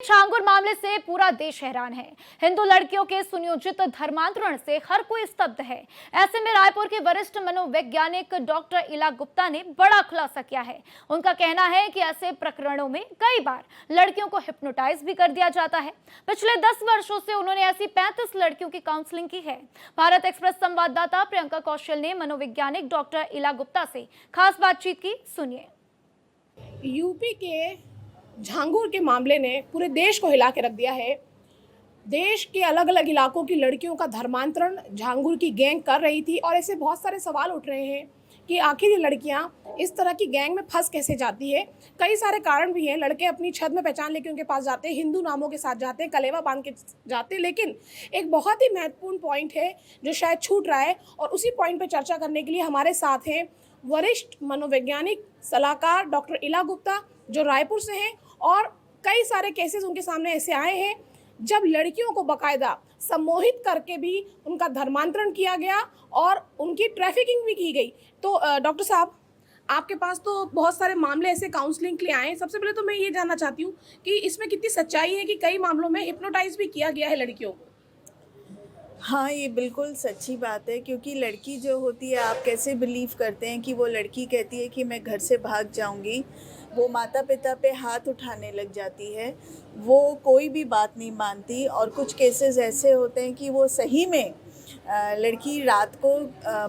छांगुर मामले से पूरा देश हैरान है। हिंदू लड़कियों के सुनियोजित धर्मांतरण से हर कोई स्तब्ध है। ऐसे में रायपुर के वरिष्ठ मनोवैज्ञानिक डॉक्टर इला गुप्ता ने बड़ा खुलासा किया है। उनका कहना है कि ऐसे प्रकरणों में कई बार लड़कियों को हिप्नोटाइज भी कर दिया जाता है। पिछले 10 वर्षों से उन्होंने ऐसी 35 लड़कियों की काउंसलिंग की है। भारत एक्सप्रेस संवाददाता प्रियंका कौशल ने मनोवैज्ञानिक डॉक्टर इला गुप्ता से खास बातचीत की, सुनिए। यूपी के झांगुर के मामले ने पूरे देश को हिला के रख दिया है। देश के अलग अलग इलाकों की लड़कियों का धर्मांतरण झांगुर की गैंग कर रही थी और ऐसे बहुत सारे सवाल उठ रहे हैं कि आखिर ये लड़कियां इस तरह की गैंग में फंस कैसे जाती है। कई सारे कारण भी हैं। लड़के अपनी छत में पहचान लेके उनके पास जाते हैं, हिंदू नामों के साथ जाते हैं, कलेवा बांध के जाते हैं। लेकिन एक बहुत ही महत्वपूर्ण पॉइंट है जो शायद छूट रहा है और उसी पॉइंट पर चर्चा करने के लिए हमारे साथ हैं वरिष्ठ मनोवैज्ञानिक सलाहकार डॉक्टर इला गुप्ता जो रायपुर से हैं। और कई सारे केसेस उनके सामने ऐसे आए हैं जब लड़कियों को बाकायदा सम्मोहित करके भी उनका धर्मांतरण किया गया और उनकी ट्रैफिकिंग भी की गई। तो डॉक्टर साहब, आपके पास तो बहुत सारे मामले ऐसे काउंसलिंग के लिए आए हैं। सबसे पहले तो मैं ये जानना चाहती हूँ कि इसमें कितनी सच्चाई है कि कई मामलों में हिप्नोटाइज भी किया गया है लड़कियों को। हाँ, ये बिल्कुल सच्ची बात है, क्योंकि लड़की जो होती है, आप कैसे बिलीव करते हैं कि वो लड़की कहती है कि मैं घर से भाग जाऊंगी, वो माता पिता पे हाथ उठाने लग जाती है, वो कोई भी बात नहीं मानती। और कुछ केसेस ऐसे होते हैं कि वो सही में लड़की रात को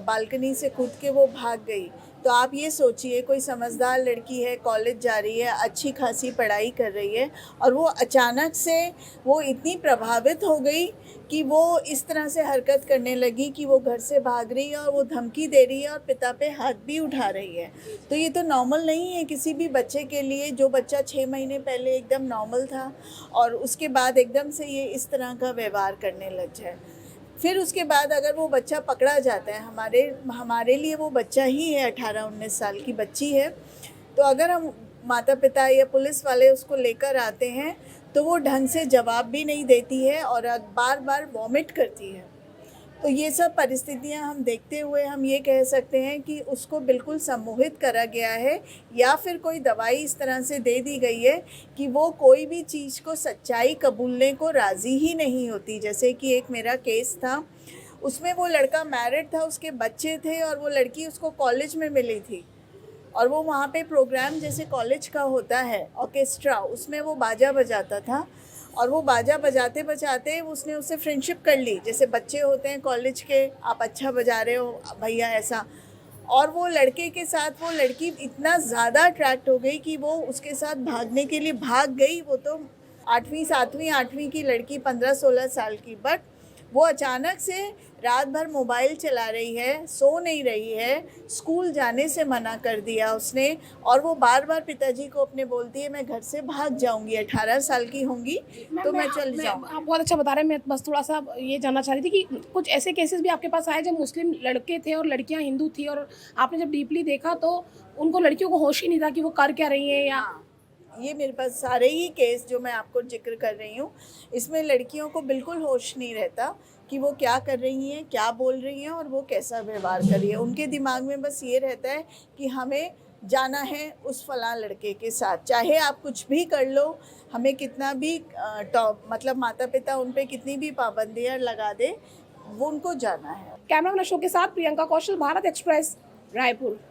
बालकनी से कूद के वो भाग गई। तो आप ये सोचिए, कोई समझदार लड़की है, कॉलेज जा रही है, अच्छी खासी पढ़ाई कर रही है, और वो अचानक से वो इतनी प्रभावित हो गई कि वो इस तरह से हरकत करने लगी कि वो घर से भाग रही है और वो धमकी दे रही है और पिता पे हाथ भी उठा रही है। तो ये तो नॉर्मल नहीं है किसी भी बच्चे के लिए। जो बच्चा 6 महीने पहले एकदम नॉर्मल था और उसके बाद एकदम से ये इस तरह का व्यवहार करने लग जाए। फिर उसके बाद अगर वो बच्चा पकड़ा जाता है, हमारे लिए वो बच्चा ही है, 18-19 साल की बच्ची है, तो अगर हम माता पिता या पुलिस वाले उसको लेकर आते हैं तो वो ढंग से जवाब भी नहीं देती है और बार बार वॉमिट करती है। तो ये सब परिस्थितियां हम देखते हुए हम ये कह सकते हैं कि उसको बिल्कुल सम्मोहित करा गया है, या फिर कोई दवाई इस तरह से दे दी गई है कि वो कोई भी चीज़ को सच्चाई कबूलने को राज़ी ही नहीं होती। जैसे कि एक मेरा केस था, उसमें वो लड़का मैरिड था, उसके बच्चे थे और वो लड़की उसको कॉलेज में मिली थी और वो वहाँ पे प्रोग्राम जैसे कॉलेज का होता है ऑर्केस्ट्रा, उसमें वो बाजा बजाता था और वो बाजा बजाते बजाते उसने उससे फ्रेंडशिप कर ली। जैसे बच्चे होते हैं कॉलेज के, आप अच्छा बजा रहे हो भैया, ऐसा। और वो लड़के के साथ वो लड़की इतना ज़्यादा अट्रैक्ट हो गई कि वो उसके साथ भागने के लिए भाग गई। वो तो 8वीं 7वीं 8वीं की लड़की, 15-16 साल की, बट वो अचानक से रात भर मोबाइल चला रही है, सो नहीं रही है, स्कूल जाने से मना कर दिया उसने, और वो बार बार पिताजी को अपने बोलती है मैं घर से भाग जाऊंगी, 18 साल की होंगी तो मैं चल जाऊँ। आप बहुत अच्छा बता रहे हैं। मैं बस थोड़ा सा ये जानना चाह रही थी कि कुछ ऐसे केसेस भी आपके पास आए जब मुस्लिम लड़के थे और लड़कियां हिंदू थी और आपने जब डीपली देखा तो उनको लड़कियों को होश ही नहीं था कि वो कर क्या रही हैं। या ये मेरे पास सारे ही केस जो मैं आपको जिक्र कर रही हूँ, इसमें लड़कियों को बिल्कुल होश नहीं रहता कि वो क्या कर रही हैं, क्या बोल रही हैं और वो कैसा व्यवहार कर रही है। उनके दिमाग में बस ये रहता है कि हमें जाना है उस फलां लड़के के साथ, चाहे आप कुछ भी कर लो, हमें कितना भी मतलब माता पिता उन पर कितनी भी पाबंदियाँ लगा दे, वो उनको जाना है। कैमरा मैन अशोक के साथ प्रियंका कौशल, भारत एक्सप्रेस, रायपुर।